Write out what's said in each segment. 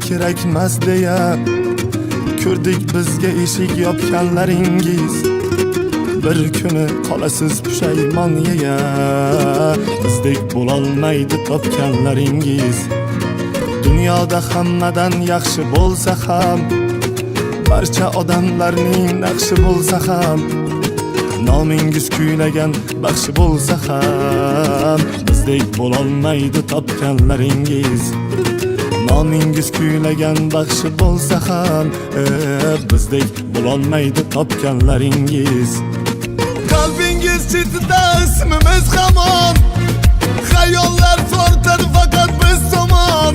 kerakmas deya ko'rdik bizga eshik yopganlaringiz. Bir kuni qolasiz pushaymon yeya, bizdek bo'lolmaydi topganlaringiz. Dunyoda hammadan yaxshi bo'lsa ham, barcha odamlarning naqshi bo'lsa ham, nomingiz kuylagan baxshi bo'lsa ham, bizdek bo'lolmaydi topganlaringiz. Nomingiz kuylagan baxshi bo'lsa ham, bizdek bo'lolmaydi topganlaringiz. Qalbingiz chetida ismimiz hamon, xayollar tortadi faqat biz tomon.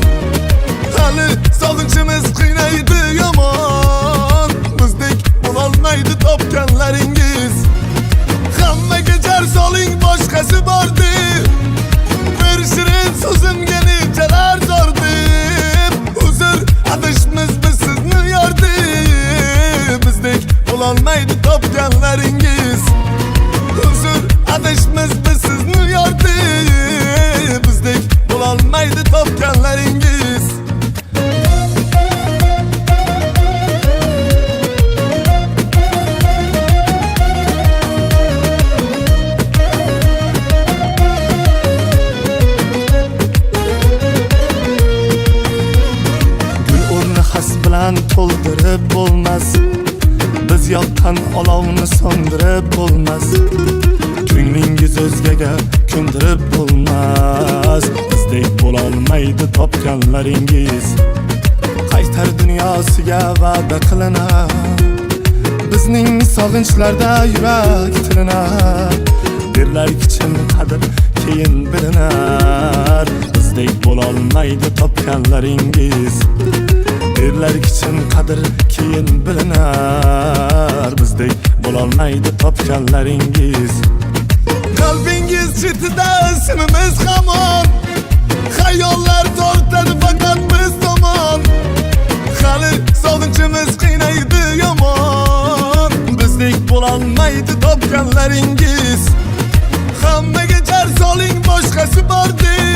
Hali sog'inchimiz qiynaydi yomon, bizdek bo'lolmaydi topganlaringiz. Hammaga jar soling, boshqasi bor deb, bir shirin so'zimga nechalar zor deb, uzr adashmiz biz sizni yor deb, bizdek bo'lolmaydi topganlaringiz. Uzr adashmiz biz sizni yor deb, bizdek bo'lolmaydi topganlaringiz. Bilan to'ldirib bo'lmas, biz yoqqan olovni so'ndirib bo'lmas. Ko'nglingiz o'zgaga ko'ndirib bo'lmas, bizdek bo'lolmaydi topganlaringiz. Qaytar dunyosiga va'da qilinar, bizning sog'inchlarda yurak tilinar. Derlar chin qadr keyin bilinar, bizdek bo'lolmaydi topganlaringiz. Derlar chin qadr keyin bilinar, bizdek bo'lolmaydi topganlaringiz. Qalbingiz chetida ismimiz hamon, xayollar tortadi faqat biz tomon. Hali sog'inchimiz qiynaydi yomon, bizdek bo'lolmaydi topganlaringiz. Hammaga jar soling, boshqasi bor deb,